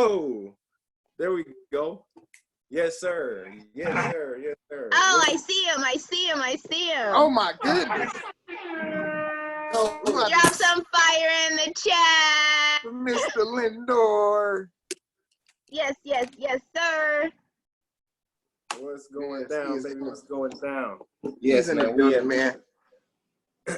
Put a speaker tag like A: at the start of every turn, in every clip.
A: go. There we go. Yes, sir. Yes, sir. Yes, sir.
B: Oh, I see him. I see him. I see him.
C: Oh my goodness.
B: Drop some fire in the chat.
C: Mr. Lindor.
B: Yes, yes, yes, sir.
A: What's going down, baby? What's going down?
C: Yes, man.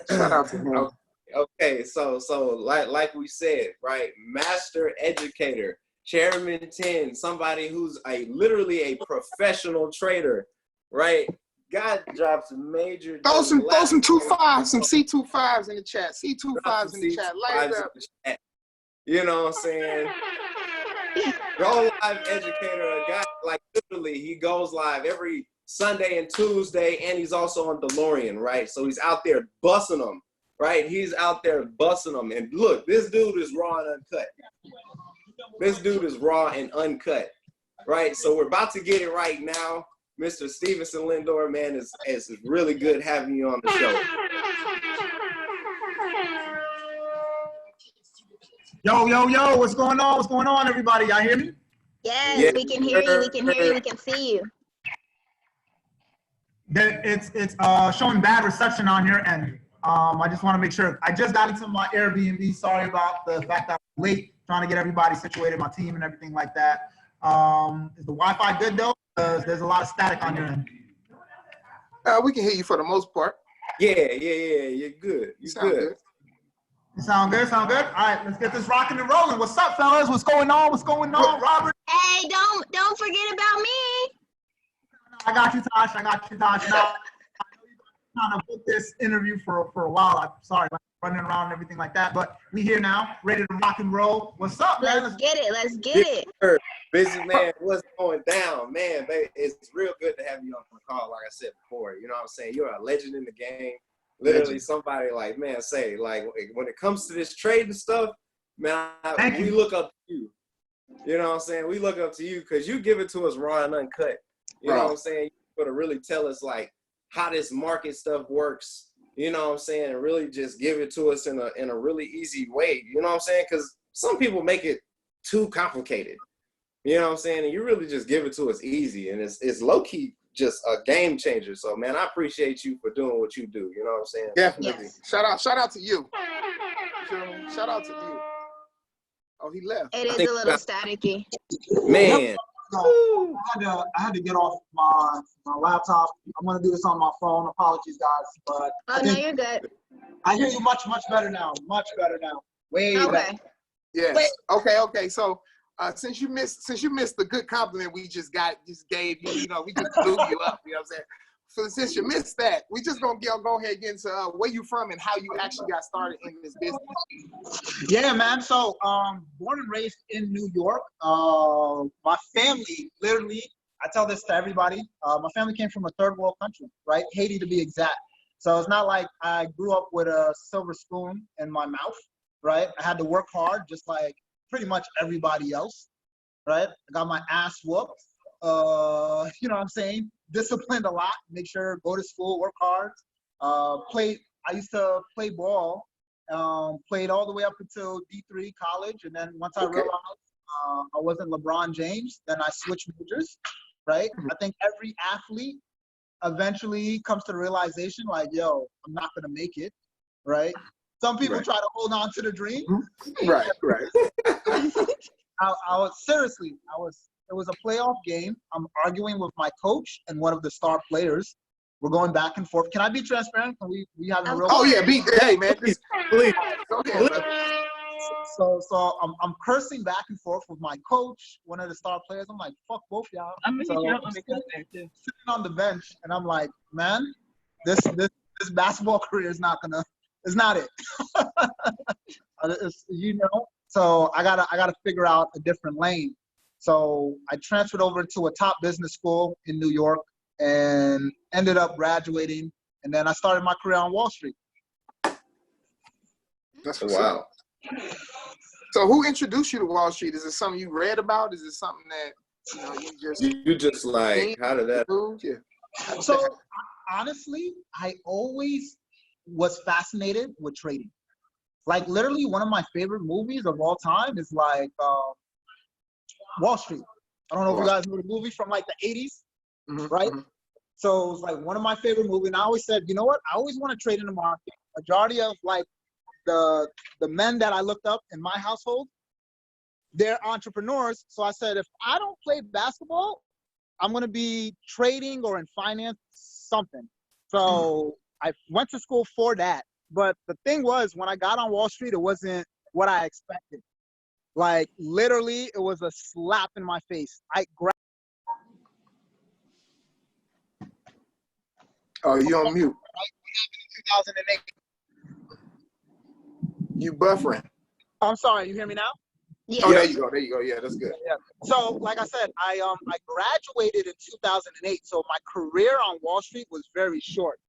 C: Shout out to him.
A: Okay, so like we said, right? Master educator, chairman 10, somebody who's literally a professional trader, right? God drops major.
C: Throw some 2.5s, some C25s in the chat. C25s in the chat. Light up.
A: You know what I'm saying? Go live educator, a guy like literally he goes live every Sunday and Tuesday, and he's also on DeLorean, right? So he's out there busting them, right? He's out there busting them. And look, this dude is raw and uncut. This dude is raw and uncut, right? So we're about to get it right now. Mr. Stevenson Lindor, man, is really good having you on the show.
D: Yo, what's going on? What's going on, everybody? Y'all hear me?
B: Yes,
A: Yeah.
B: we can hear you. We can hear you. We can see you.
D: It's showing bad reception on here, and I just want to make sure. I just got into my Airbnb. Sorry about the fact that I'm late, trying to get everybody situated, my team and everything like that. Is the Wi-Fi good though? There's a lot of static on your end.
C: We can hear you for the most part.
A: Yeah, you're good. You sound good.
D: You sound good, All right, let's get this rocking and rolling. What's up, fellas? What's going on, Robert?
B: Hey, don't forget about me.
D: I got you, Tosh. Now, I know you've been trying to book this interview for a while. I'm sorry, running around and everything like that, but we here now, ready to rock and roll. What's up, man?
B: Let's get it. Let's get it.
A: Busy man, what's going down, man? Baby, it's real good to have you on the call. Like I said before, you know what I'm saying? You're a legend in the game. Literally, somebody like, man, say like when it comes to this trading stuff, man, we look up to you. You know what I'm saying? We look up to you because you give it to us raw and uncut. You know what I'm saying? You to really tell us like how this market stuff works. You know what I'm saying? And really just give it to us in a really easy way. You know what I'm saying? Because some people make it too complicated. You know what I'm saying? And you really just give it to us easy. And it's low-key just a game changer. So, man, I appreciate you for doing what you do. You know what I'm saying?
C: Definitely.
B: Yes.
C: Shout out to you. Shout out to you. Oh, he left.
B: It is a little staticky.
A: Man.
D: I had to get off my laptop. I'm gonna do this on my phone. Apologies, guys, but
B: Oh no, you're good.
D: I hear you much better now. Much better now. Way
B: Okay.
D: better.
C: Yes.
B: Wait.
C: Okay. So since you missed the good compliment we just gave you, you know, we just blew you up. You know what I'm saying? So since you missed that, we just gonna go ahead and get into where you from and how you actually got started in this business.
D: Yeah, man. So, born and raised in New York. My family, literally, I tell this to everybody. My family came from a third world country, right? Haiti to be exact. So it's not like I grew up with a silver spoon in my mouth, right? I had to work hard, just like pretty much everybody else, right? I got my ass whooped. You know what I'm saying? Disciplined a lot, make sure, go to school, work hard. I used to play ball, played all the way up until D3 college. And then once I realized I wasn't LeBron James, then I switched majors, right? I think every athlete eventually comes to the realization like, yo, I'm not going to make it, right? Some people try to hold on to the dream.
C: Right.
D: It was a playoff game. I'm arguing with my coach and one of the star players. We're going back and forth. Can I be transparent? Can we having a real?
C: Oh yeah, hey man, please.
D: So I'm cursing back and forth with my coach, one of the star players. I'm like, fuck both y'all. I'm sitting on the bench and I'm like, man, this basketball career is not it. You know. So I gotta figure out a different lane. So I transferred over to a top business school in New York and ended up graduating. And then I started my career on Wall Street.
C: That's wow. So who introduced you to Wall Street? Is it something you read about? Is it something that
A: you just like, how did that?
D: Yeah. So honestly, I always was fascinated with trading. Like literally one of my favorite movies of all time is like Wall Street. I don't know if you guys know the movie from like the 80s, right? So it was like one of my favorite movies. And I always said, you know what? I always want to trade in the market. Majority of like the men that I looked up in my household, they're entrepreneurs. So I said, if I don't play basketball, I'm going to be trading or in finance, something. So I went to school for that. But the thing was, when I got on Wall Street, it wasn't what I expected. Like, literally, it was a slap in my face.
C: Oh, you on mute.
D: What happened in 2008?
C: You buffering.
D: I'm sorry, you hear me now?
B: Yeah.
C: Oh, there you go. There you go. Yeah, that's good.
D: Yeah. So, like I said, I graduated in 2008. So my career on Wall Street was very short.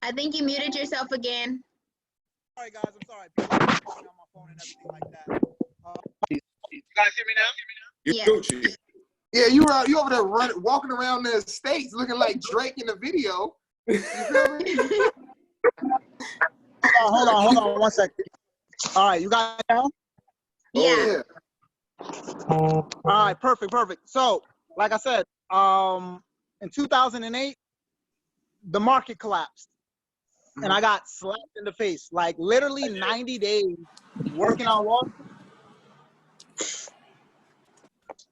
B: I think you muted yourself again.
D: Sorry, guys. I'm sorry. People are calling on my phone and everything like that. You guys hear me now?
A: You
B: Yeah.
A: Gucci.
C: Yeah, you over there walking around the States looking like Drake in the video. You feel me?
D: Hold on 1 second. All right, you guys now?
B: Yeah.
D: All right, perfect. So, like I said, in 2008, the market collapsed, and I got slapped in the face. Like literally 90 days working on Wall Street.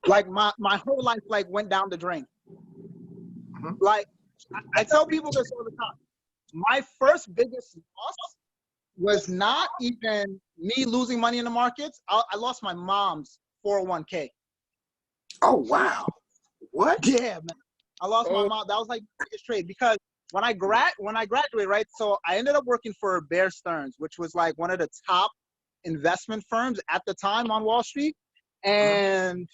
D: Like my whole life like went down the drain. Like I tell people this all the time. My first biggest loss was not even me losing money in the markets. I lost my mom's 401k.
C: Oh wow! What?
D: Yeah, man. I lost my mom. That was like the biggest trade because when I graduated, right? So I ended up working for Bear Stearns, which was like one of the top investment firms at the time on Wall Street, and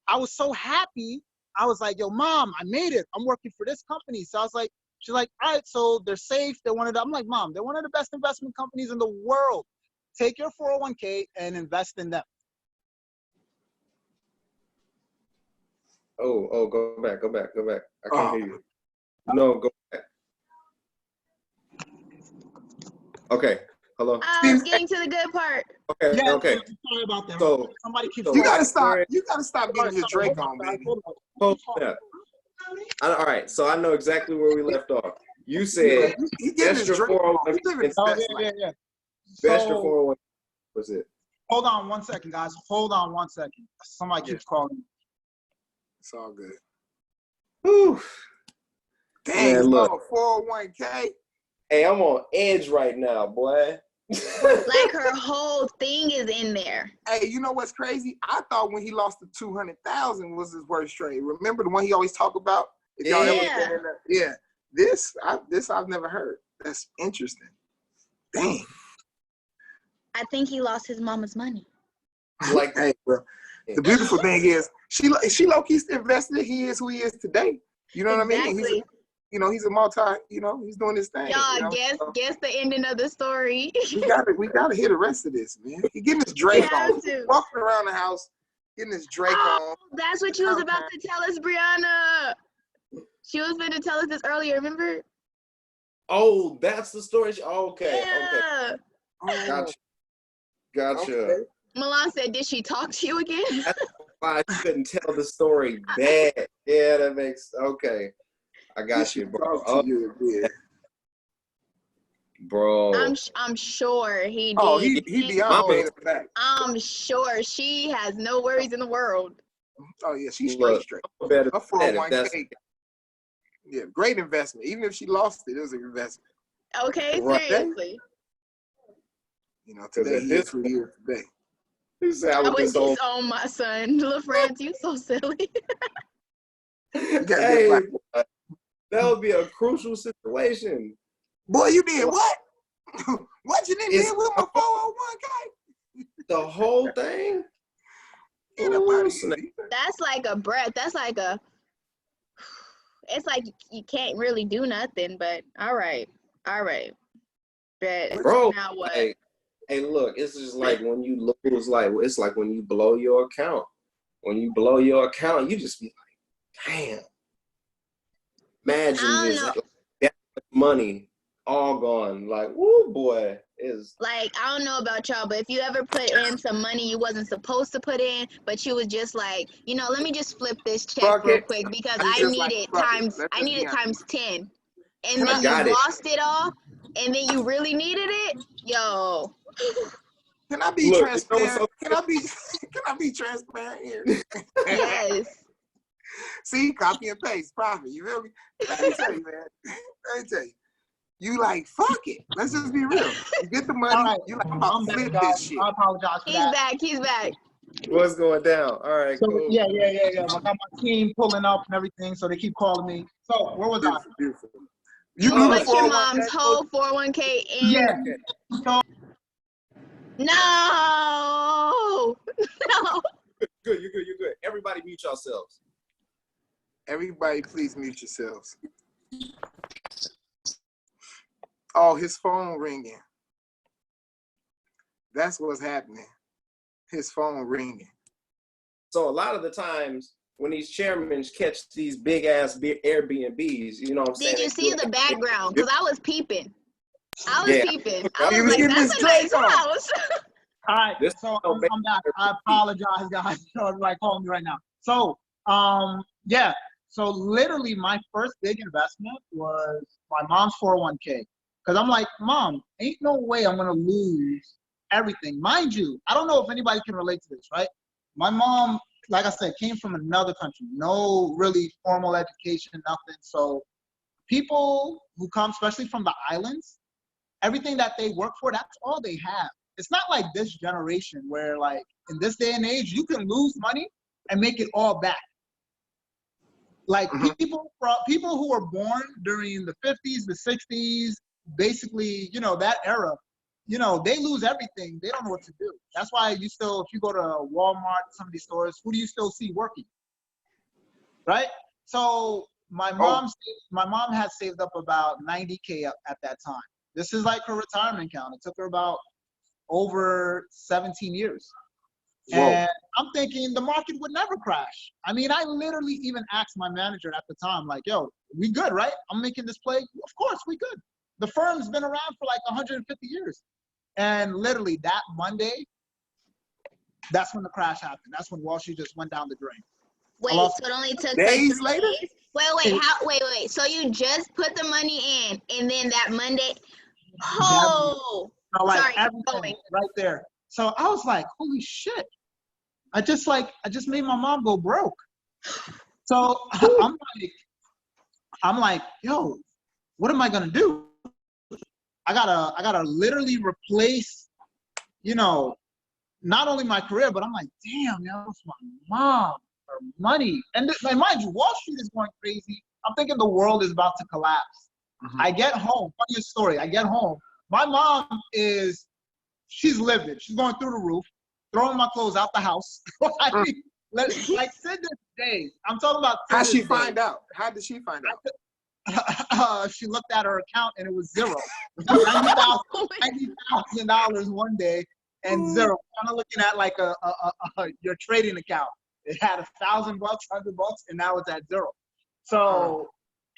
D: I was so happy. I was like, yo, mom, I made it. I'm working for this company. So I was like, she's like, all right, so they're safe. I'm like, mom, they're one of the best investment companies in the world. Take your 401k and invest in them.
A: Oh, go back. I can't hear you. No, go back. Okay, hello.
B: I was getting to the good part.
A: Okay,
D: Yeah,
A: okay.
D: Sorry about that.
A: So
D: Somebody keeps
C: You gotta stop. You gotta stop getting your Drake on, baby.
A: All right, so I know exactly where we left off. You said
C: He getting his
A: best your
C: Drake on. He
A: 401k.
C: living his
D: Oh,
C: best life.
D: yeah.
A: Best your
D: So,
A: 401k was it?
D: hold on 1 second, guys. Hold on 1 second. Somebody keeps calling me.
C: It's all good.
A: Whew.
C: Dang,
A: Man, look.
C: 401k.
A: Hey, I'm on edge right now, boy.
B: Like her whole thing is in there.
C: Hey, you know what's crazy? I thought when he lost the 200,000 was his worst trade. Remember the one he always talk about? If y'all ever
B: Yeah.
C: been in that? Yeah. This I've never heard. That's interesting. Dang.
B: I think he lost his mama's money.
A: Like,
C: Hey, bro. The beautiful thing is she low-key invested. He is who he is today. You know what I mean?
B: Exactly.
C: He's a he's doing his thing.
B: Y'all guess the ending of the story.
C: We gotta hear the rest of this, man. He getting his Drake
B: have
C: on.
B: to.
C: Walking around the house, getting his Drake on.
B: That's what you was about to tell us, Brianna. She was going to tell us this earlier, remember?
A: oh, that's the story. Okay.
B: Yeah.
A: Gotcha.
C: Okay.
B: Milan said, did she talk to you again?
A: That's why I couldn't tell the story bad. Yeah, that makes okay. I got you, bro.
C: Talk to you again.
A: Bro.
B: I'm sure he did.
C: Oh, he beyond paying it back.
B: I'm sure she has no worries in the world.
C: Oh yeah, she's
A: Look,
C: straight.
A: better
C: Her
A: than that, if that's-
C: 401k. Yeah, great investment. Even if she lost it, it was an investment.
B: Okay,
A: Right.
B: seriously.
C: You know,
A: 'Cause
C: today
A: at
C: he
A: this
C: is who he is today.
A: He said,
B: I
A: I
B: would
A: was just
B: disown my son. LaFrance, you so silly.
C: gotta get
A: Hey,
C: back.
A: boy, that would be a crucial situation.
C: Boy, you did what? What you did
A: It's-
C: with my 401k?
A: The whole thing?
C: Ain't
A: Ooh,
C: nobody
A: snap.
B: That's like a breath. That's like a, it's like you can't really do nothing, but all right. But
A: Bro,
B: now what?
A: hey, look, it's just like when you lose, it's like when you blow your account. When you blow your account, you just be like, damn. Imagine
B: I don't
A: just
B: know.
A: that much money all gone. Like, woo, boy. is
B: Like, I don't know about y'all, but if you ever put in some money you wasn't supposed to put in, but you was just like, you know, let me just flip this check
A: Fuck
B: real
A: it.
B: quick because
C: You
B: I
C: just
B: need
C: like,
B: it
C: fuck it.
B: times
C: Let's
B: I
C: just
B: need
C: be
B: it
C: honest.
B: times 10. And
C: Can
B: then
C: I-
B: you
A: Got it.
B: lost it all, and then you really needed it. Yo,
C: Can I be
A: Look, you know
C: transparent?
A: what's
C: Can I be transparent here?
B: yes.
C: See, copy and paste, profit. You feel me? Let me tell you, man. Let me tell you. You like, fuck it. Let's just be real. You get the money.
D: All right.
C: You like, I'm about
D: I'm
C: to
D: back,
C: flip
D: guys.
C: this shit.
D: I apologize for
B: He's
D: that.
B: back. He's back.
A: what's going down. All right,
D: So
A: cool.
D: yeah. I got my team pulling up and everything, so they keep calling me. So where was I?
C: Beautiful, beautiful. You
A: Oh,
C: do the
B: What's your
C: 401k?
B: mom's whole 401k and
D: Yeah. So
B: no, no.
A: Good, you're good, you're good. Everybody mute yourselves.
C: Everybody, please mute yourselves. Oh, his phone ringing. That's what's happening. His phone ringing.
A: So a lot of the times when these chairmen catch these big ass Airbnbs, you know what I'm saying?
B: Did you
A: they
B: see
A: do
B: the
A: it.
B: background? Because I was peeping.
A: Yeah.
B: Peeping.
A: He
B: I was
C: was
B: like,
C: getting
B: that's
C: his
B: a nice
C: Drake on.
B: house.
D: all right.
A: This-
D: So I'm back. I apologize, guys. So everybody calling me right now. So yeah. So literally, my first big investment was my mom's 401k. Because I'm like, Mom, ain't no way I'm gonna lose everything. Mind you, I don't know if anybody can relate to this, right? My mom, like I said, came from another country, no really formal education, nothing. So people who come, especially from the islands, everything that they work for, that's all they have. It's not like this generation where, like, in this day and age, you can lose money and make it all back. Like people who were born during the 50s, the 60s, basically, you know, that era, you know, they lose everything. They don't know what to do. That's why you still, if you go to Walmart, some of these stores, who do you still see working? Right? So my mom had saved up about 90K at that time. This is like her retirement account. It took her about over 17 years.
C: Whoa.
D: And I'm thinking the market would never crash. I mean, I literally even asked my manager at the time, like, yo, we good, right? I'm making this play. Of course, we good. The firm's been around for like 150 years. And literally that Monday, that's when the crash happened. That's when Wall Street just went down the drain.
B: Wait,
D: lost-
B: so it only took
C: Days
B: like 3
C: later?
B: days? Wait. So you just put the money in, and then that Monday,
D: So like
B: sorry, keep
D: everything
B: going.
D: right there. So I was like, holy shit. I just made my mom go broke. So I'm like, yo, what am I gonna do? I gotta literally replace, you know, not only my career, but I'm like, damn, yo, it's my mom, her money. And mind you, Wall Street is going crazy. I'm thinking the world is about to collapse. I get home, funniest story, I get home. My mom she's livid. She's going through the roof, throwing my clothes out the house. like to this day, I'm talking about.
C: How'd she find out? How did she find out?
D: She looked at her account and it was zero. $90,000 one day and zero. Kind of looking at like your trading account. It had $1,000, $100, and now it's at zero. So,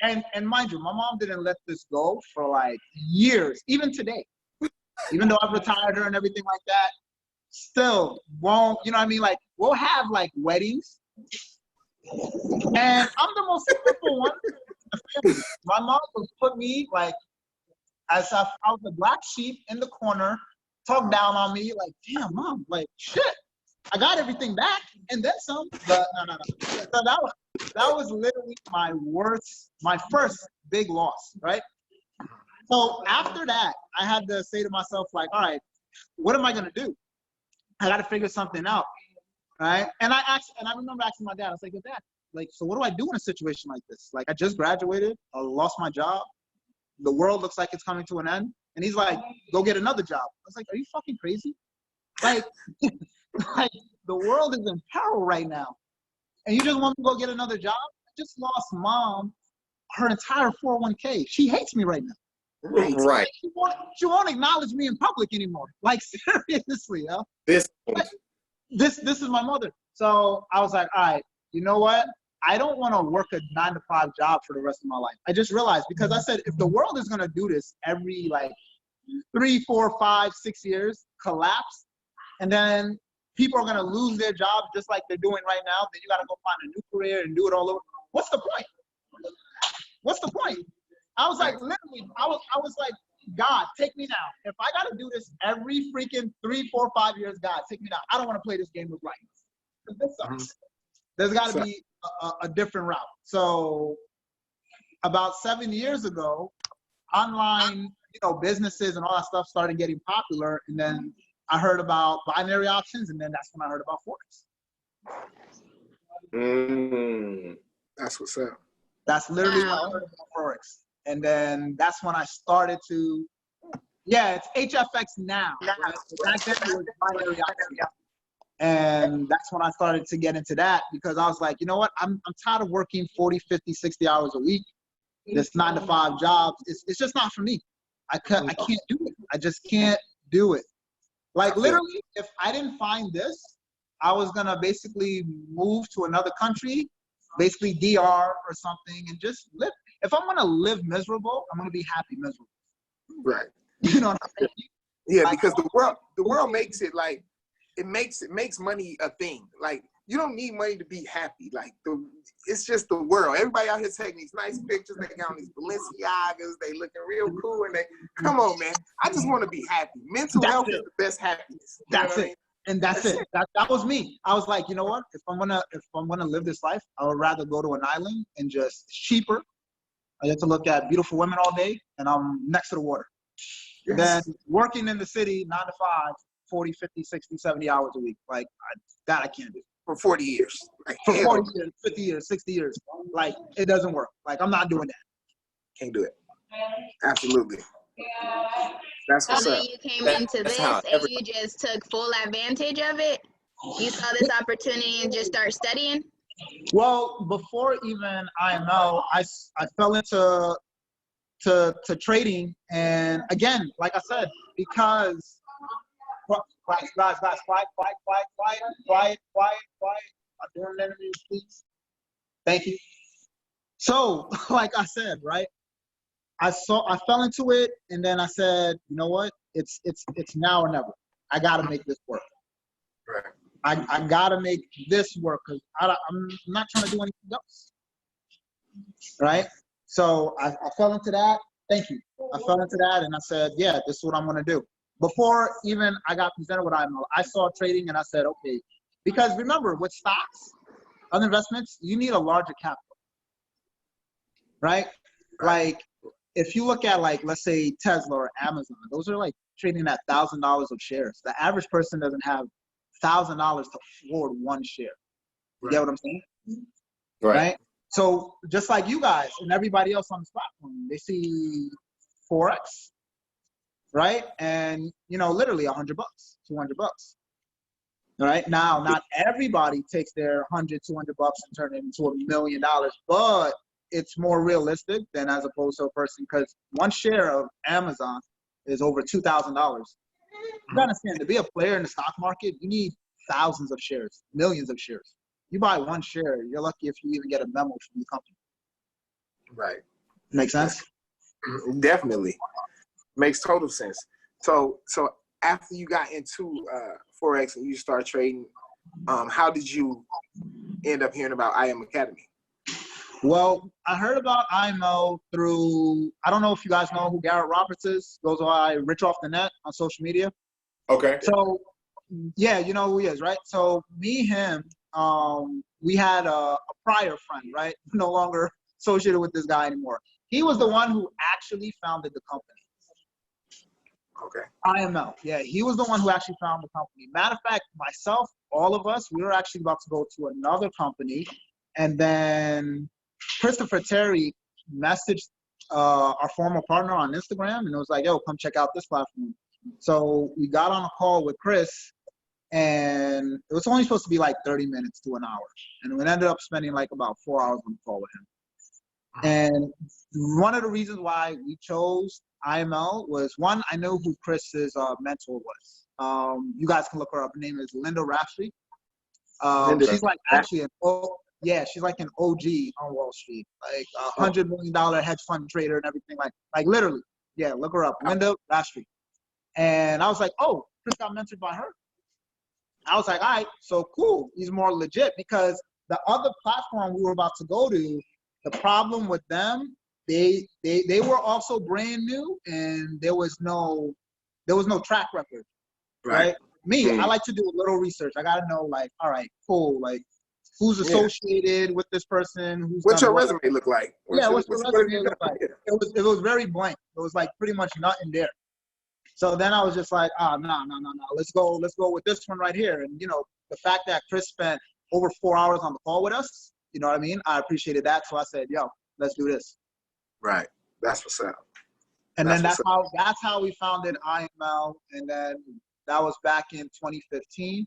D: and mind you, my mom didn't let this go for like years, even today. Even though I've retired her and everything like that, still won't, you know what I mean? Like, we'll have like weddings. And I'm the most simple one in the family. My mom would put me like, as I was the black sheep in the corner, talk down on me, like, damn, Mom, like, shit, I got everything back and then some. But no. So that was literally my first big loss, right? So after that, I had to say to myself, like, all right, what am I gonna do? I got to figure something out, right? And I remember asking my dad, I was like, Dad, like, so what do I do in a situation like this? Like, I just graduated, I lost my job, the world looks like it's coming to an end, and he's like, go get another job. I was like, are you fucking crazy? Like, like the world is in peril right now, and you just want me to go get another job? I just lost Mom, her entire 401k. She hates me right now.
A: Right.
D: She won't acknowledge me in public anymore. Like, seriously, yo.
A: This
D: This is my mother. So I was like, all right, you know what? I don't want to work a 9-to-5 job for the rest of my life. I just realized, because I said, if the world is going to do this every like 3, 4, 5, 6 years collapse, and then people are gonna lose their jobs just like they're doing right now. Then you gotta go find a new career and do it all over. What's the point? What's the point? I was like, literally, I was like, God, take me now. If I gotta do this every freaking 3, 4, 5 years, God, take me now. I don't want to play this game with lights. This sucks. There's got to be a different route. So about 7 years ago, online, businesses and all that stuff started getting popular, and then I heard about binary options, and then that's when I heard about Forex.
C: That's what's up.
D: That's literally when I heard about Forex, and then that's when I started to. Yeah, it's HFX now. Right? Back then it was binary options. And that's when I started to get into that, because I was like, you know what? I'm tired of working 40, 50, 60 hours a week. This 9-to-5 jobs, it's just not for me. I can't do it. I just can't do it. Like literally, if I didn't find this, I was gonna basically move to another country, basically DR or something, and just live. If I'm gonna live miserable, I'm gonna be happy miserable.
C: Right.
D: You know what I'm saying?
C: Yeah, like, because the world makes it like, it makes money a thing. Like, you don't need money to be happy. Like, it's just the world. Everybody out here taking these nice pictures. They got on these Balenciagas. They looking real cool. And come on, man. I just want to be happy. Mental health is the best happiness.
D: That's it. And that's it. That was me. I was like, you know what? If I'm gonna live this life, I would rather go to an island and just, it's cheaper. I get to look at beautiful women all day, and I'm next to the water. Yes. Then working in the city, 9 to 5. 40, 50, 60, 70 hours a week. Like, I can't do.
C: For 40 years. Like,
D: for 40 years, 50 years, 60 years. Like, it doesn't work. Like, I'm not doing that.
C: Can't do it. Absolutely. That's what's up.
B: So you came into this and you just took full advantage of it? You saw this opportunity and just start studying?
D: Well, before even IML, I fell into trading. And again, like I said, because guys, quiet. I'm doing interviews, please. Thank you. So, like I said, right? I fell into it, and then I said, you know what? It's now or never. I gotta make this work.
C: Right.
D: I gotta make this work, because I'm not trying to do anything else. Right? So I fell into that. Thank you. I fell into that, and I said, yeah, this is what I'm gonna do. Before even I got presented with IMO, I saw trading and I said, okay, because remember, with stocks, other investments, you need a larger capital, right? Like, if you look at, like, let's say Tesla or Amazon, those are like trading at $1,000 of shares. The average person doesn't have $1,000 to afford one share. You get what I'm saying? Right? So just like you guys and everybody else on this platform, they see Forex, right? And, literally $100, $200. All right. Now, not everybody takes their $100, $200 and turn it into $1 million, but it's more realistic than as opposed to a person, because one share of Amazon is over $2,000. You understand, to be a player in the stock market, you need thousands of shares, millions of shares. You buy one share, you're lucky if you even get a memo from the company.
C: Right.
D: Make sense?
C: Definitely. Makes total sense. So after you got into Forex and you start trading, how did you end up hearing about IM Academy?
D: Well, I heard about IMO through, I don't know if you guys know who Garrett Roberts is, goes by Rich Off the Net on social media.
A: Okay.
D: So, yeah, you know who he is, right? So me, him, we had a prior friend, right? No longer associated with this guy anymore. He was the one who actually founded the company.
C: Okay.
D: IML. Yeah, he was the one who actually founded the company. Matter of fact, myself, all of us, we were actually about to go to another company, and then Christopher Terry messaged our former partner on Instagram, and it was like, yo, come check out this platform. So we got on a call with Chris, and it was only supposed to be like 30 minutes to an hour. And we ended up spending like about 4 hours on the call with him. And one of the reasons why we chose IML was, one, I know who Chris's mentor was. You guys can look her up. Her name is Lindor. She's like actually she's like an OG on Wall Street, like $100 million hedge fund trader and everything, like literally. Yeah, look her up, Lindor. And I was like, oh, Chris got mentored by her. I was like, all right, so cool. He's more legit, because the other platform we were about to go to, the problem with them, they were also brand new, and there was no track record, right? Me, I like to do a little research. I gotta know, like, all right, cool, like, who's associated with this person?
C: What's your resume look like?
D: What's your resume look like? It was very blank. It was like pretty much nothing there. So then I was just like, oh, no. Let's go with this one right here. And, you know, the fact that Chris spent over 4 hours on the call with us, you know what I mean? I appreciated that. So I said, yo, let's do this.
C: Right. That's what's up.
D: And then that's how we founded IML. And then that was back in 2015.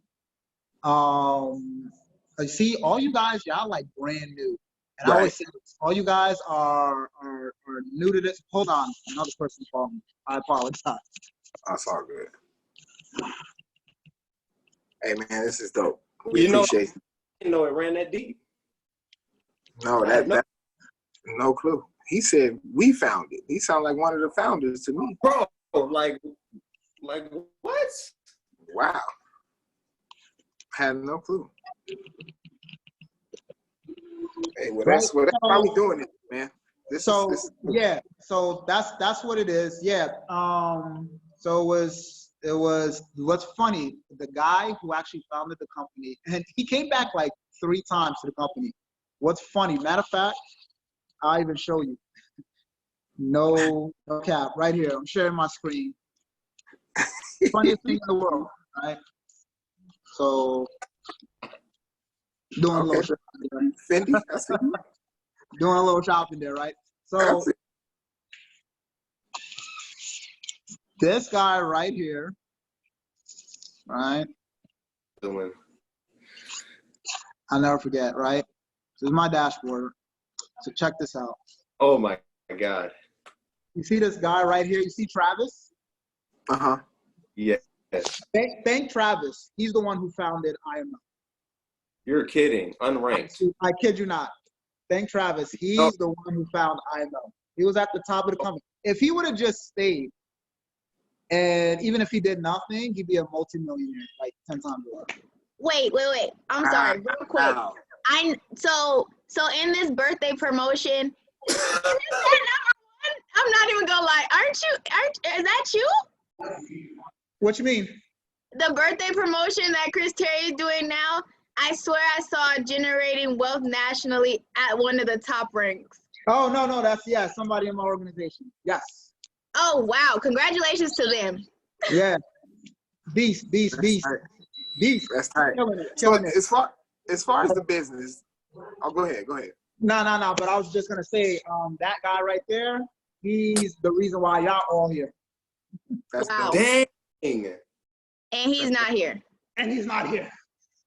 D: You see, all you guys, y'all like brand new. And I always say this, all you guys are new to this. Hold on, another person called me. I apologize.
C: That's all good. Hey man, this is dope.
A: We appreciate it. You know it ran that deep.
C: No, no clue. He said we found it. He sounded like one of the founders to me.
A: Bro, like what?
C: Wow. Had no clue. Hey, well, that's how we doing it, man.
D: So that's what it is. Yeah. So it was what's funny, the guy who actually founded the company, and he came back like 3 times to the company. What's funny, matter of fact, I'll even show you. No cap, right here. I'm sharing my screen. Funniest thing in the world, right? So doing a little shopping there.
C: Fendi, I see.
D: Doing a little shopping there, right? So this guy right here, right? I'll never forget, right? This is my dashboard. So check this out.
A: Oh my God.
D: You see this guy right here? You see Travis?
C: Uh-huh.
A: Yes.
D: Thank Travis. He's the one who founded IML.
A: You're kidding. Unranked.
D: I kid you not. Thank Travis. He's the one who found IML. He was at the top of the company. If he would have just stayed, and even if he did nothing, he'd be a multimillionaire, like 10 times over.
B: Wait. I'm sorry, real quick.
C: Wow.
B: So in this birthday promotion, is that number one? I'm not even gonna lie. Is that you?
D: What you mean?
B: The birthday promotion that Chris Terry is doing now, I swear I saw generating wealth nationally at one of the top ranks.
D: Oh, no, that's, somebody in my organization. Yes.
B: Oh, wow. Congratulations to them.
D: Yeah. Beast.
C: Right.
D: Beast.
C: That's tight.
D: Killing it.
C: As far as the business, go ahead.
D: No, but I was just going to say, that guy right there, he's the reason why y'all all here.
C: That's
B: wow.
A: Dang.
B: And he's not here.
D: And he's not here.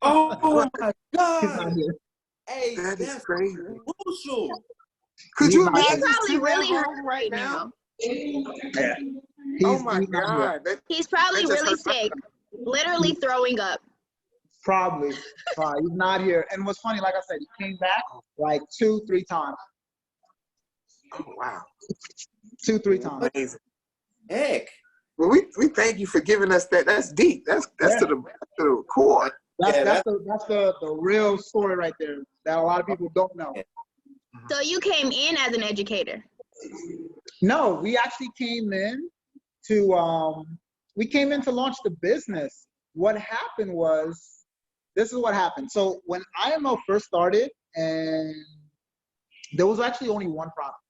A: Oh my God.
D: He's not here.
A: Hey,
C: that's crazy.
A: Crucial.
C: Could you
B: He's
C: imagine
B: probably really
C: home
B: hurt right now.
D: Yeah.
C: Oh my God.
B: He's probably really sick, literally throwing up.
D: Probably. He's not here. And what's funny, like I said, he came back like 2-3 times.
C: Oh wow.
D: 2-3 times.
C: Amazing.
A: Heck.
C: Well, we thank you for giving us that. That's deep. That's to the core.
D: That's the real story right there that a lot of people don't know.
B: So you came in as an educator?
D: No, we actually came in to launch the business. What happened was, this is what happened. So when IML first started, and there was actually only one product,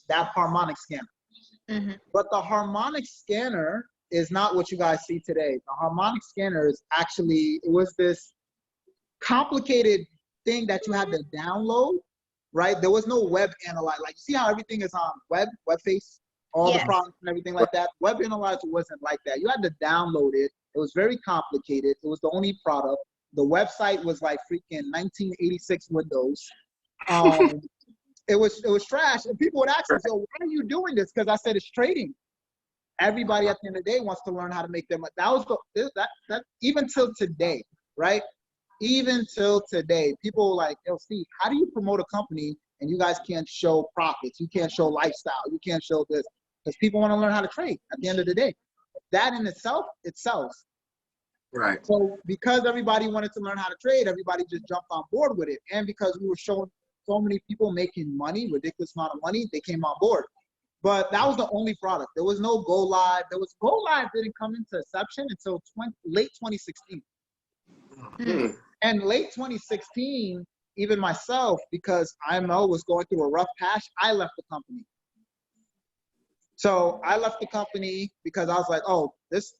D: that harmonic scanner.
B: Mm-hmm.
D: But the harmonic scanner is not what you guys see today. The harmonic scanner is actually, it was this complicated thing that you had to download, right? There was no web analyzer. Like, you see how everything is on web face, all the products and everything like that? Web analyzer wasn't like that. You had to download it. It was very complicated. It was the only product. The website was like freaking 1986 Windows. It was trash, and people would ask me, "So why are you doing this?" Because I said it's trading. Everybody at the end of the day wants to learn how to make their money. That was that even till today, right? Even till today, people like, "Yo, Steve, how do you promote a company and you guys can't show profits? You can't show lifestyle. You can't show this," because people want to learn how to trade at the end of the day. that in itself, it sells.
C: Right.
D: So because everybody wanted to learn how to trade, everybody just jumped on board with it. And because we were showing so many people making money, ridiculous amount of money, they came on board. But that was the only product. There was no Go Live. Go Live didn't come into inception until late 2016. And late 2016, even myself, because IML was going through a rough patch, I left the company. So I left the company because I was like, oh, this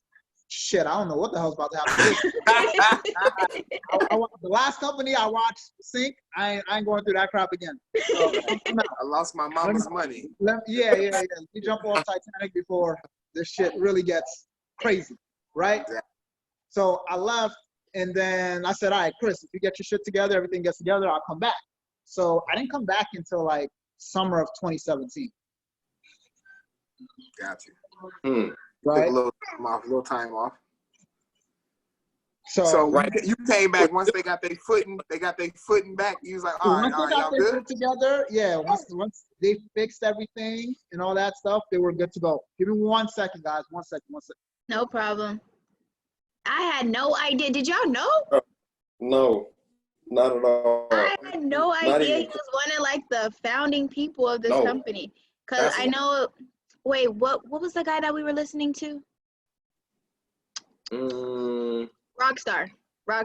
D: shit, I don't know what the hell's about to happen. The last company I watched sink, I ain't going through that crap again. So
C: I lost my mama's money.
D: Yeah. You jump off Titanic before this shit really gets crazy, right?
C: Yeah.
D: So I left, and then I said, all right, Chris, if you get your shit together, everything gets together, I'll come back. So I didn't come back until like summer of 2017.
C: Got you.
D: Right?
C: Took a little time off.
D: So
C: right. You came back once they got their footing back. You was like, all right, y'all good?
D: Together, yeah. Once they fixed everything and all that stuff, they were good to go. Give me 1 second, guys. 1 second.
B: No problem. I had no idea. Did y'all know?
A: No, not at all.
B: I had no idea he was one of like the founding people of this company. Cause I know. Wait, what was the guy that we were listening to? Rockstar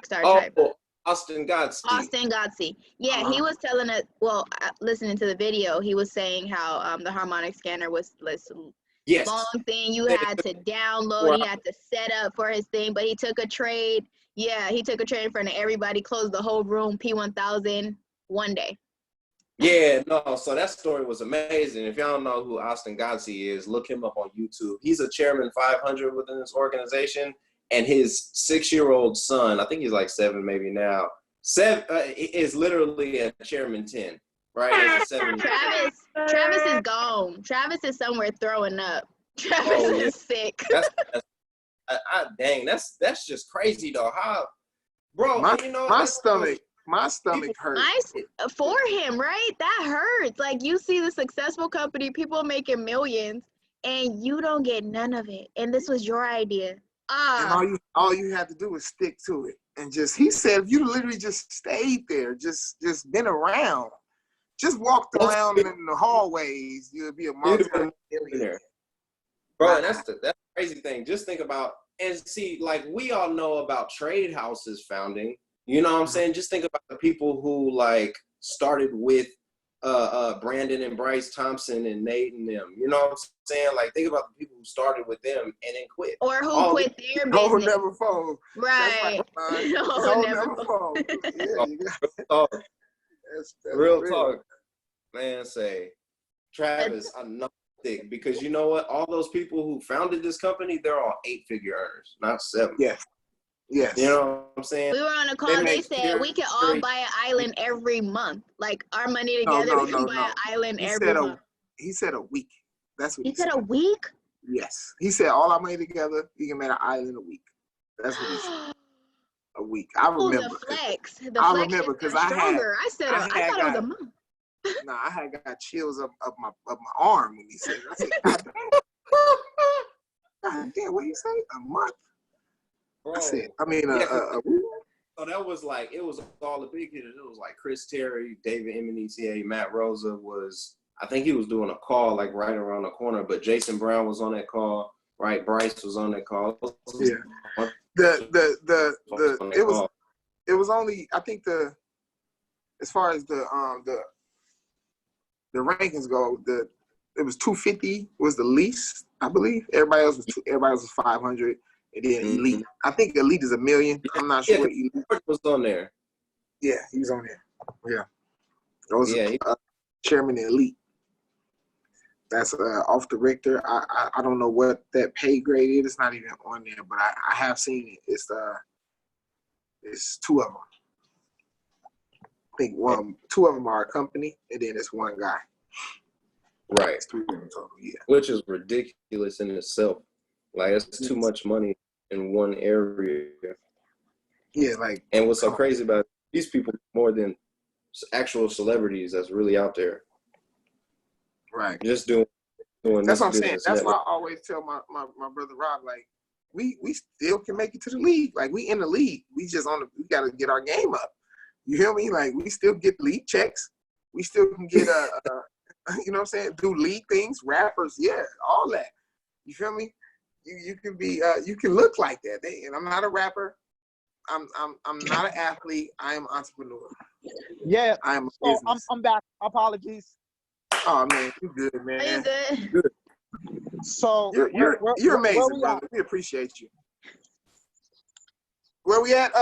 B: type.
A: Austin Godsey.
B: Yeah, he was telling us. Well, listening to the video, he was saying how the harmonic scanner was this long thing you had to download. He had to set up for his thing, but he took a trade. Yeah, he took a trade in front of everybody, closed the whole room, P1000 one day.
A: Yeah, no, so that story was amazing. If y'all don't know who Austin Godsey is, look him up on YouTube. He's a chairman 500 within this organization, and his 6-year-old son, I think he's like 7 maybe now, is literally a chairman 10, right? He's a 7.
B: Travis is gone. Travis is somewhere throwing up. Travis is sick.
A: Dang, that's just crazy though. How, bro?
C: My stomach hurts.
B: For him, right? That hurts. Like, you see the successful company, people making millions, and you don't get none of it. And this was your idea.
C: And all you had to do was stick to it. And he said, if you literally just stayed there, just been around, just walked around in the hallways, you'll be a multi-millionaire.
A: Bro, that's the crazy thing. Just think about, and see, like, we all know about trade houses founding. You know what I'm saying? Just think about the people who like started with Brandon and Bryce Thompson and Nate and them. You know what I'm saying? Like, think about the people who started with them and then quit.
B: Or who quit their business.
C: Whole never fold.
B: Right.
C: Whole never fold.
A: Yeah, that's real talk. Man, say, Travis, I'm not thick, because you know what? All those people who founded this company, they're all 8-figure earners, not 7.
C: Yes. Yes.
A: You know what I'm saying?
B: We were on a call, they said we can all buy an island every month. Like, our money together, we can buy an island every month.
C: He said a week. That's what
B: he said. A week?
C: Yes. He said all our money together, you can make an island a week. That's what he said. A week. I remember.
B: The flex.
C: I remember because I
B: thought it was a month.
C: Nah, I had got chills up my arm when he said it. I said, God damn, what did he say? A month?
A: Bro.
C: I said,
A: so that was like, it was all the big hitters. It was like Chris Terry, David Emenetier, Matt Rosa was, I think he was doing a call like right around the corner, but Jason Brown was on that call, right? Bryce was on that call.
C: Yeah. It was only, I think as far as the rankings go, it was 250 was the least, I believe. Everybody else was 500. And then Elite. I think Elite is $1 million. I'm not sure what Elite
A: was on there.
C: Yeah, he was on there. Yeah. That was Chairman Elite. That's off the Richter. I don't know what that pay grade is. It's not even on there, but I have seen it. It's 2 of them. I think 2 of them are a company, and then it's 1 guy.
A: Right.
C: It's 3 of them total, yeah.
A: Which is ridiculous in itself. Like, it's too much money in one area.
C: Yeah, like.
A: And what's so crazy about it, these people more than actual celebrities that's really out there.
C: Right.
A: Just doing
C: That's what I'm saying. That's why I always tell my brother Rob, like, we still can make it to the league. Like, we in the league. We got to get our game up. You hear me? Like, we still get league checks. We still can get you know what I'm saying? Do league things, rappers, yeah, all that. You feel me? You can be you can look like that. And I'm not a rapper. I'm not an athlete. I am an entrepreneur.
D: Yeah.
C: I am a
D: so
C: business.
D: I'm back. Apologies.
C: Oh man, you good, man.
B: Are you good?
C: Good.
D: So
C: you're amazing, brother. We appreciate you. Where we at?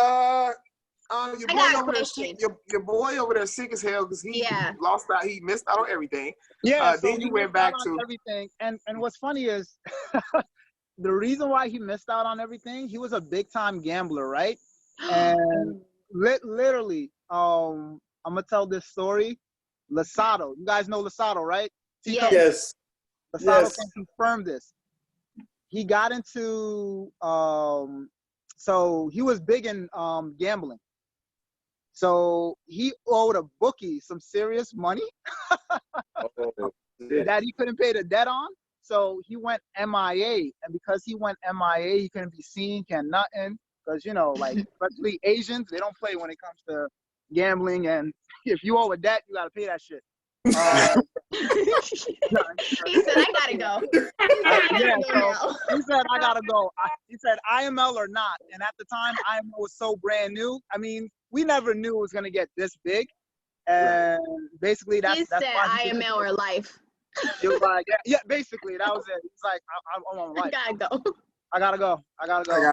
C: Your boy over there sick. Your boy over there sick as hell because he lost out. He missed out on everything.
D: Yeah. So
C: then you went back to
D: everything. And what's funny is the reason why he missed out on everything. He was a big time gambler, right? And literally, I'm gonna tell this story. Lasado, you guys know Lasado, right?
A: Yes.
D: Lasado can confirm this. He got into so he was big in gambling. So he owed a bookie some serious money that he couldn't pay the debt on. So he went MIA, and because he went MIA, he couldn't be seen, can't nothing. Because like especially Asians, they don't play when it comes to gambling, and if you owe a debt, you gotta pay that shit.
B: He said, "I gotta go."
D: He said, "I gotta go." He said, "IML or not?" And at the time, IML was so brand new. I mean, we never knew it was gonna get this big. And basically, that's
B: said
D: why
B: IML or life.
D: He was like, yeah, basically, that was it. He's like, I'm on life.
B: I gotta go.
D: I gotta go.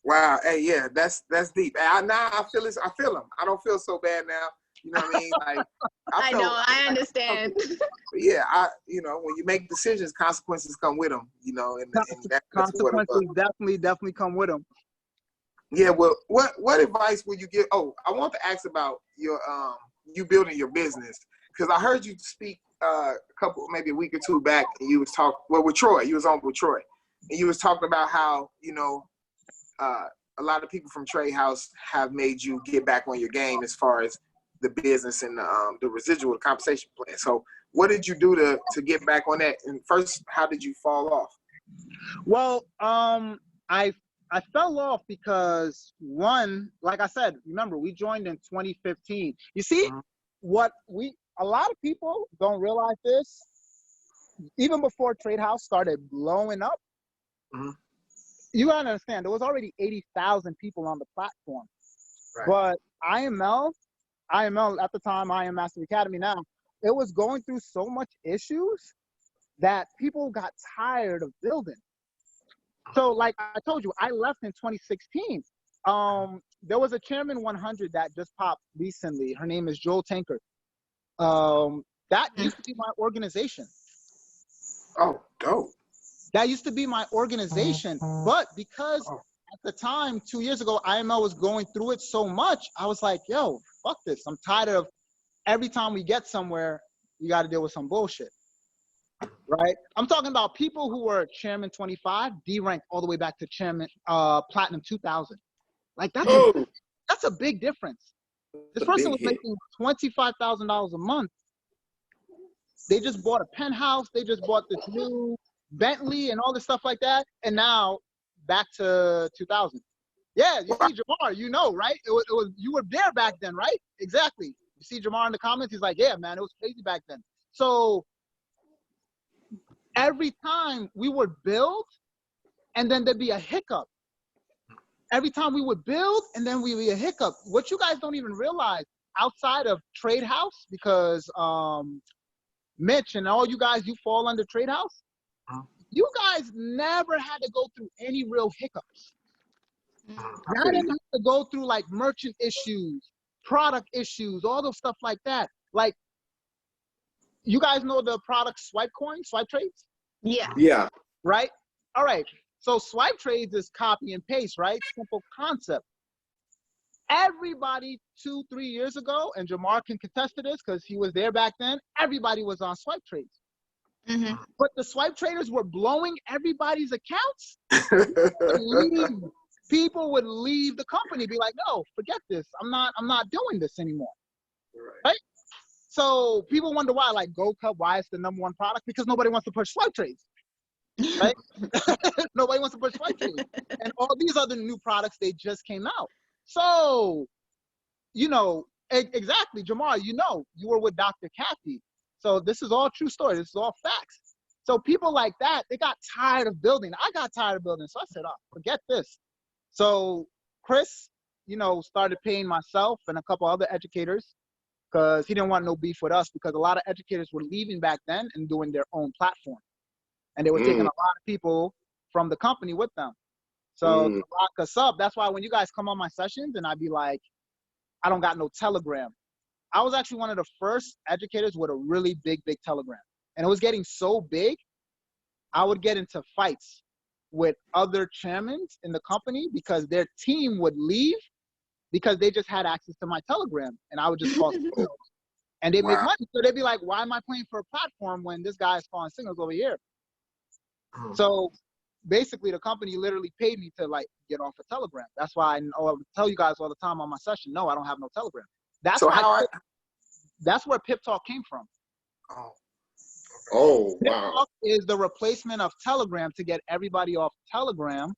C: Wow. Hey, yeah, that's deep. Now I feel this. I feel him. I don't feel so bad now. You know what I mean? Like,
B: I know. I understand.
C: Yeah, when you make decisions, consequences come with them. And that's
D: consequences definitely come with them.
C: Yeah. Well, what advice would you give? Oh, I want to ask about your you building your business, because I heard you speak maybe a week or two back, and you was talking with Troy. You was on with Troy, and you was talking about how a lot of people from Trade House have made you get back on your game as far as the business and the residual compensation plan. So what did you do to get back on that? And first, how did you fall off?
D: Well, I fell off because one, like I said, remember we joined in 2015. You see, a lot of people don't realize this. Even before Trade House started blowing up, you gotta understand there was already 80,000 people on the platform. Right. But IML at the time, I Am Massive Academy now, it was going through so much issues that people got tired of building. So like I told you, I left in 2016. There was a Chairman 100 that just popped recently. Her name is Joel Tankard. That used to be my organization.
C: Oh, dope.
D: That used to be my organization. But because at the time, 2 years ago, IML was going through it so much, I was like, yo, fuck this. I'm tired of every time we get somewhere, you got to deal with some bullshit. Right? I'm talking about people who were Chairman 25, D-ranked all the way back to Chairman Platinum 2000. Like, that's a big difference. This person was making $25,000 a month. They just bought a penthouse. They just bought this new Bentley and all this stuff like that. And now back to 2000. Yeah, you see Jamar, right? It was you were there back then, right? Exactly. You see Jamar in the comments. He's like, yeah, man, it was crazy back then. So every time we would build, and then there'd be a hiccup. Every time we would build, and then we'd be a hiccup. What you guys don't even realize, outside of Trade House, because Mitch and all you guys, you fall under Trade House. You guys never had to go through any real hiccups. I didn't have to go through like merchant issues, product issues, all those stuff like that. Like, you guys know the product swipe trades?
B: Yeah.
A: Yeah.
D: Right? All right. So swipe trades is copy and paste, right? Simple concept. Everybody 2-3 years ago, and Jamar can contest to this because he was there back then, everybody was on swipe trades. But the swipe traders were blowing everybody's accounts. People would leave the company, be like, no, forget this. I'm not doing this anymore. Right? So people wonder why, like Gold Cup, why it's the #1 product? Because nobody wants to push swipe trades, right? Nobody wants to push swipe trades. And all these other new products, they just came out. So, exactly, Jamar, you were with Dr. Kathy. So this is all true story. This is all facts. So people like that, they got tired of building. I got tired of building. So I said, oh, forget this. So Chris, started paying myself and a couple other educators because he didn't want no beef with us because a lot of educators were leaving back then and doing their own platform. And they were taking a lot of people from the company with them. So to lock us up, that's why when you guys come on my sessions and I'd be like, I don't got no Telegram. I was actually one of the first educators with a really big Telegram. And it was getting so big, I would get into fights with other chairmen in the company because their team would leave because they just had access to my Telegram. And I would just call signals. And they make money. So they'd be like, why am I paying for a platform when this guy is calling signals over here? So basically, the company literally paid me to like get off a Telegram. That's why I tell you guys all the time on my session, no, I don't have no Telegram. That's that's where Pip Talk came from.
A: Oh,
D: Pip
A: wow.
D: Talk is the replacement of Telegram to get everybody off Telegram.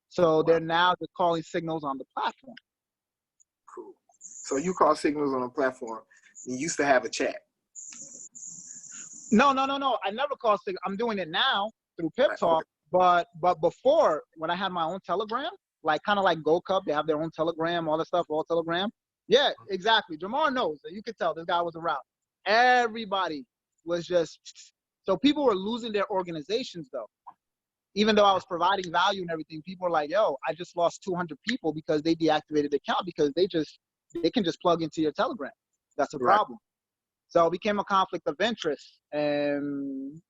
D: So they're now just calling signals on the platform.
C: Cool. So you call signals on a platform. You used to have a chat.
D: No. I never call signals. I'm doing it now through Pip Talk. But before, when I had my own Telegram, like kind of like Gold Cup, they have their own Telegram, all that stuff, all Telegram. Yeah, exactly. Jamar knows. You could tell this guy was around. Everybody was just, so people were losing their organizations though. Even though I was providing value and everything, people were like, yo, I just lost 200 people because they deactivated the account because they can just plug into your Telegram. That's a problem. So it became a conflict of interest and,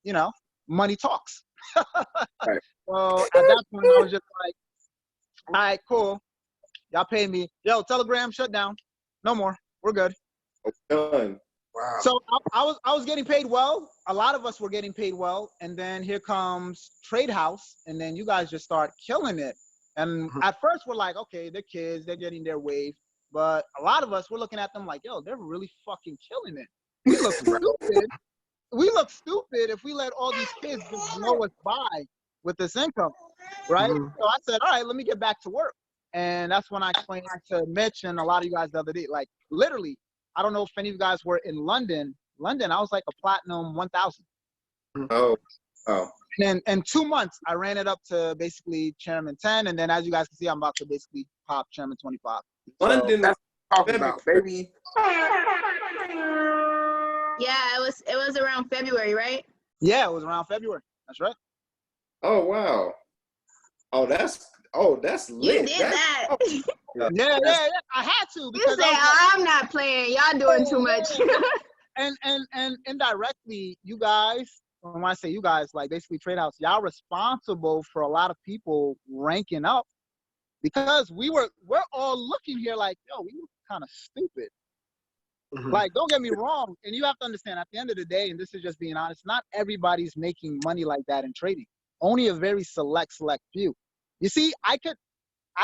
D: money talks.
A: Right.
D: So at that point, I was just like, all right, cool. Y'all pay me. Yo, Telegram shut down. No more. We're good.
A: Done.
C: Wow.
D: So I was getting paid well. A lot of us were getting paid well. And then here comes Trade House. And then you guys just start killing it. And at first we're like, okay, they're kids. They're getting their wave. But a lot of us, we're looking at them like, yo, they're really fucking killing it. We look stupid. We look stupid if we let all these kids just blow us by with this income, right? So I said, all right, let me get back to work. And that's when I explained to Mitch and a lot of you guys the other day, like literally, I don't know if any of you guys were in London. I was like a platinum 1,000.
A: Oh.
D: And in 2 months, I ran it up to basically chairman 10. And then as you guys can see, I'm about to basically pop chairman 25.
A: London,
C: that's what I'm talking about, baby.
B: Yeah, it was around February, right?
D: Yeah, it was around February. That's right.
A: Oh, wow. Oh, that's lit.
B: You did that.
D: Yeah. I had to
B: You
D: because
B: said, I'm not playing. Y'all doing too much.
D: and indirectly, you guys, when I say you guys, like basically Trade House, y'all responsible for a lot of people ranking up because we're all looking here like, yo, we look kind of stupid. Like, don't get me wrong. And you have to understand, at the end of the day, and this is just being honest, not everybody's making money like that in trading. Only a very select few. You see, I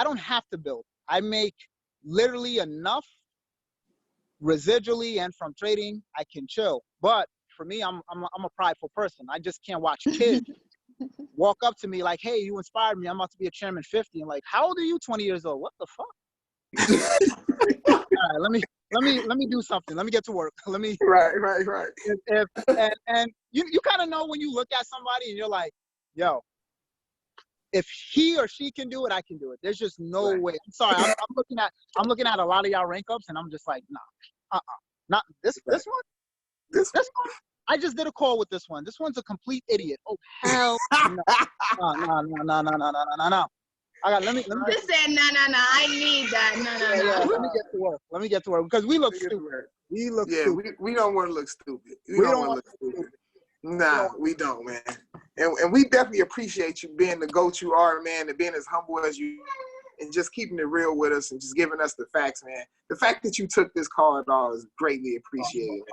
D: don't have to build. I make literally enough residually and from trading, I can chill. But for me, I'm a prideful person. I just can't watch kids walk up to me like, hey, you inspired me. I'm about to be a chairman 50. And like, how old are you? 20 years old. What the fuck? All right, let me do something. Let me get to work. Let me.
C: Right.
D: And you kind of know when you look at somebody and you're like, yo, if he or she can do it, I can do it. There's just no way. I'm sorry. I'm looking at a lot of y'all rank ups and I'm just like, nah, not this one. This one. I just did a call with this one. This one's a complete idiot. Oh hell no. No. Let me
B: Just said, no. I need that. No.
D: Let me get to work because we look stupid. We look stupid.
C: We don't want to look stupid. We don't want to look stupid. Nah, we don't, man. And we definitely appreciate you being the GOAT you are, man, and being as humble as you and just keeping it real with us and just giving us the facts, man. The fact that you took this call at all is greatly appreciated,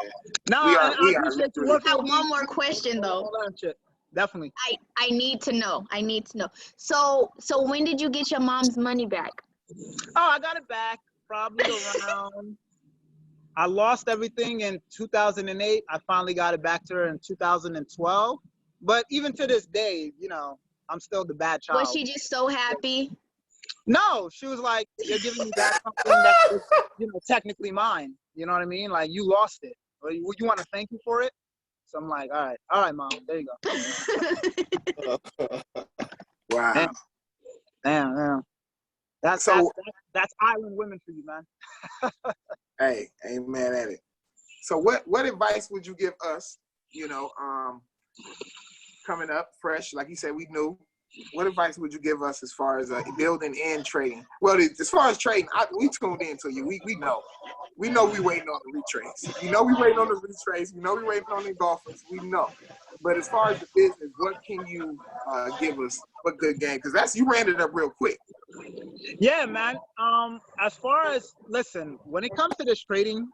C: man.
D: I appreciate you.
B: I have one more question though.
D: Definitely.
B: I need to know. So when did you get your mom's money back?
D: Oh, I got it back probably around I lost everything in 2008. I finally got it back to her in 2012. But even to this day, you know, I'm still the bad child.
B: Was she just so happy?
D: No, she was like, you're giving me back something that is, you know, technically mine. You know what I mean? Like, you lost it. Or you want to thank you for it? So I'm like, all right, Mom, there you go.
C: Wow.
D: Damn. That's island women for you, man.
C: Hey, ain't mad at it. So what advice would you give us, you know, coming up fresh, like you said, we knew. What advice would you give us as far as building and trading? Well, as far as trading, we tuned in to you. We know. We know we waiting on the retrace. We know we waiting on the retrace. We know we waiting on the golfers. We know. But as far as the business, what can you give us a good game? Because you ran it up real quick.
D: Yeah, man. As far as, listen, when it comes to this trading,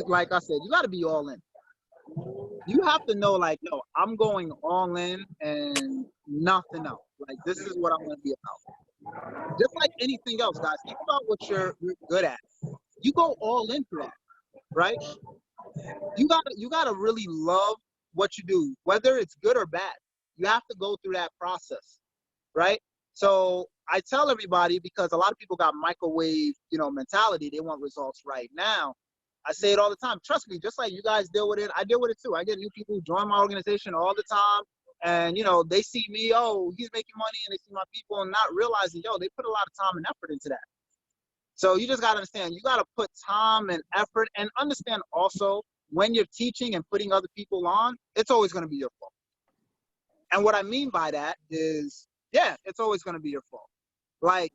D: like I said, you got to be all in. You have to know, like, yo, I'm going all in and nothing else. Like, this is what I'm going to be about. Just like anything else, guys. Think about what you're good at. You go all in for that, right? You gotta really love what you do, whether it's good or bad. You have to go through that process, right? So I tell everybody, because a lot of people got microwave, you know, mentality. They want results right now. I say it all the time. Trust me, just like you guys deal with it, I deal with it too. I get new people who join my organization all the time. And, you know, they see me, oh, he's making money, and they see my people and not realizing, yo, they put a lot of time and effort into that. So you just got to understand, you got to put time and effort, and understand also when you're teaching and putting other people on, it's always going to be your fault. And what I mean by that is, yeah, it's always going to be your fault. Like,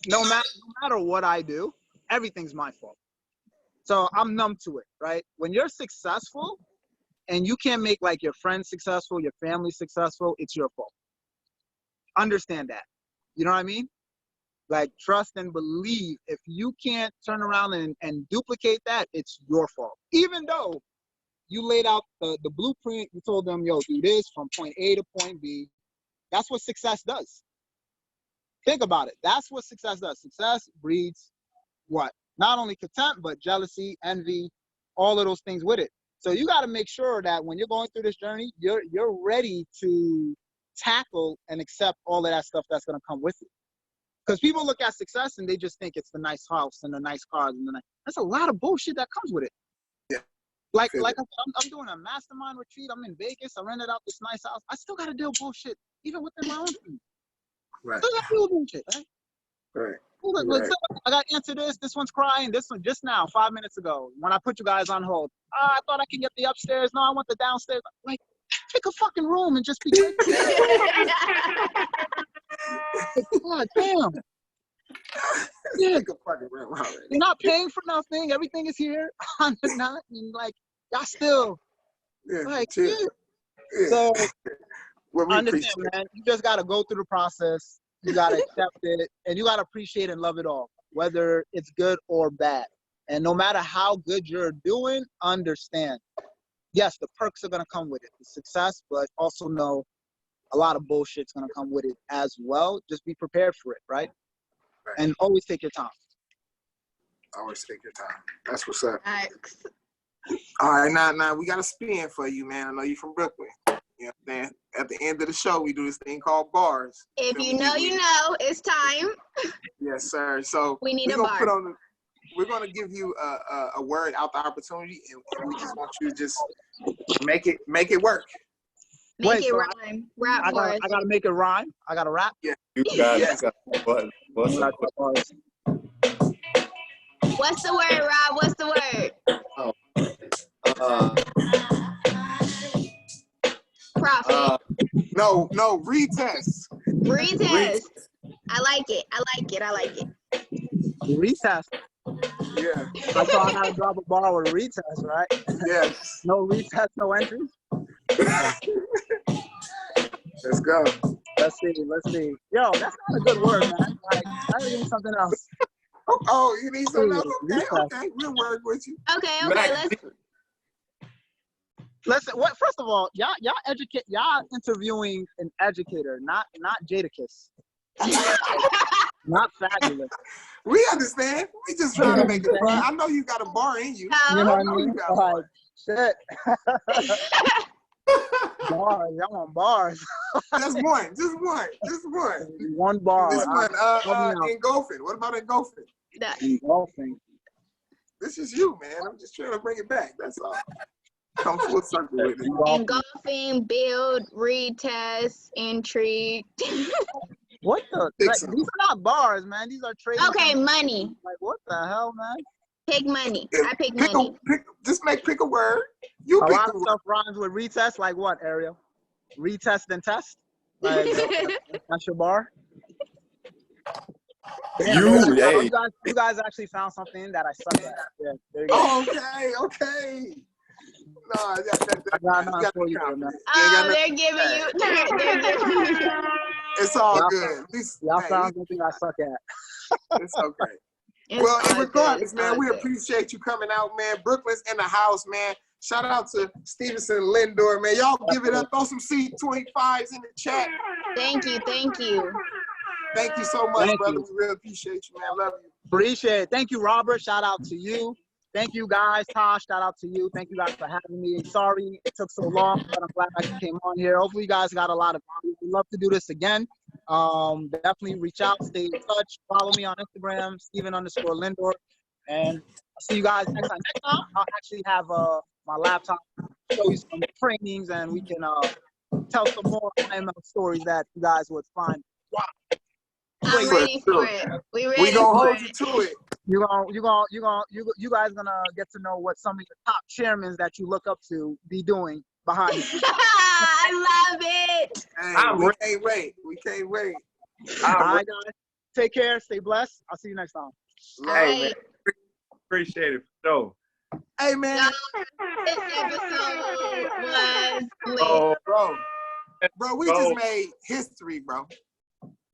D: no matter what I do, everything's my fault. So I'm numb to it, right? When you're successful and you can't make like your friends successful, your family successful, it's your fault. Understand that. You know what I mean? Like, trust and believe. If you can't turn around and duplicate that, it's your fault. Even though you laid out the blueprint, you told them, yo, do this from point A to point B. That's what success does. Think about it. That's what success does. Success breeds what? Not only contempt, but jealousy, envy, all of those things with it. So you got to make sure that when you're going through this journey, you're ready to tackle and accept all of that stuff that's going to come with it. Because people look at success and they just think it's the nice house and the nice cars and that's a lot of bullshit that comes with it.
C: Yeah.
D: Like I'm doing a mastermind retreat. I'm in Vegas. I rented out this nice house. I still got to deal with bullshit, even within my own team.
C: Right.
D: Still got to deal with bullshit, right?
C: Right.
D: Look, I got to answer this. This one's crying. This one just now, 5 minutes ago, when I put you guys on hold. I thought I could get the upstairs. No, I want the downstairs. Like, pick a fucking room and just be grateful. God damn. Yeah. You're not paying for nothing. Everything is here. And like, y'all still. Like, yeah. So, understand, man. You just got to go through the process. You got to accept it, and you got to appreciate and love it all, whether it's good or bad. And no matter how good you're doing, understand. Yes, the perks are going to come with it, the success, but also know a lot of bullshit's going to come with it as well. Just be prepared for it, right? And always take your time.
C: Always take your time. That's what's up. All right, now we got a spin for you, man. I know you from Brooklyn. You know what I'm saying? At the end of the show, we do this thing called bars.
B: If you know, you know. It's time.
C: Yes, sir. So
B: we need a bar.
C: We're going to give you a word out the opportunity, and we just want you to just make it work.
B: Make it rhyme. Rap for us.
D: I got to make it rhyme. I got to rap.
C: Yeah.
A: You got it.
B: What's the word, Rob? What's the word? Profit.
C: No, retest.
B: Retest. I like it.
D: Retest.
C: Yeah.
D: I thought I had to drop a bar with a retest, right?
C: Yes.
D: No retest, no entry.
C: Let's go.
D: Let's see. Yo, that's not a good word, man. Like, I need something else.
C: Oh, you need something else? Okay. We'll work with you.
B: Okay,
D: Listen, first of all, y'all interviewing an educator, not Jadakiss. Not fabulous.
C: We understand. We just trying to make it fun. I know you got a bar in you.
D: You know what I
C: know
D: mean?
C: you got
D: Like, shit. Bars. I want bars.
C: Just one. Just one. Just one.
D: One bar.
C: This one. Engulfing. What about engulfing?
D: Engulfing.
C: This is you, man. I'm just trying to bring it back. That's all. Come full circle with it.
B: Engulfing, build, retest, intrigue.
D: What the? Like, these are not bars, man. These are trade.
B: Okay, money.
D: Like, what the hell, man?
B: Pick money. I pick money.
C: Just pick a word. You
D: a
C: pick
D: lot of stuff rhymes with retest. Like what, Ariel? Retest and test. Like, that's your bar. Yeah, you guys actually found something that I suck at. Yeah, there you go.
C: Oh, okay. No,
B: Oh, they're giving you. They're giving you.
C: It's all good.
D: Y'all found something I suck at.
C: It's okay. Well, in regardless, man, we appreciate you coming out, man. Brooklyn's in the house, man. Shout out to Stevenson and Lindor, man. Y'all give it up. Throw some C25s in the chat.
B: Thank you.
C: Thank you so much, brother. We really appreciate you, man. Love you.
D: Appreciate it. Thank you, Robert. Shout out to you. Thank you, guys. Tosh, shout out to you. Thank you guys for having me. Sorry it took so long, but I'm glad I came on here. Hopefully, you guys got a lot of value. We'd love to do this again. Definitely reach out, stay in touch. Follow me on Instagram, Steven_Lindor. And I'll see you guys next time. Next time, I'll actually have my laptop, show you some trainings, and we can tell some more IML stories that you guys would find. Wow.
B: I'm ready for it. We
C: gonna hold you to it.
D: You guys gonna get to know what some of your top chairmen that you look up to be doing behind you.
B: I love it.
C: Hey, we can't wait.
D: All right, guys. Take care. Stay blessed. I'll see you next time.
A: Hey, man. Appreciate it. So.
C: Hey, man.
B: This episode was lit.
C: Oh, bro, we just made history, bro.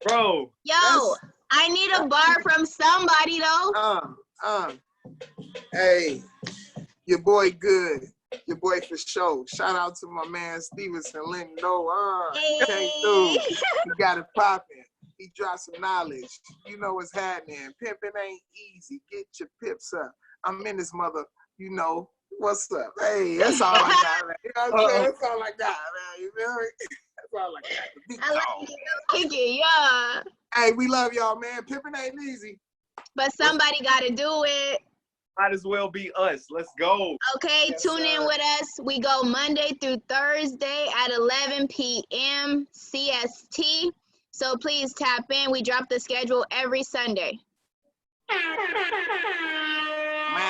A: Bro.
B: Yo, I need a bar from somebody, though.
C: Hey, your boy good. Your boy for sure. Shout out to my man Stevenson Lindor. Came through. He got it popping. He dropped some knowledge. You know what's happening. Pimping ain't easy. Get your pips up. I'm in this mother. You know what's up. Hey, that's all I got, man. You know what I'm saying? That's all I got, man. You feel me? That's all I got.
B: I like it. Kick it, yeah.
C: Hey, we love y'all, man. Pimping ain't easy.
B: But somebody got to do it.
A: Might as well be us. Let's go.
B: Okay,
C: yes,
B: tune in with us. We go Monday through Thursday at 11 p.m. CST. So please tap in. We drop the schedule every Sunday.
C: Wow.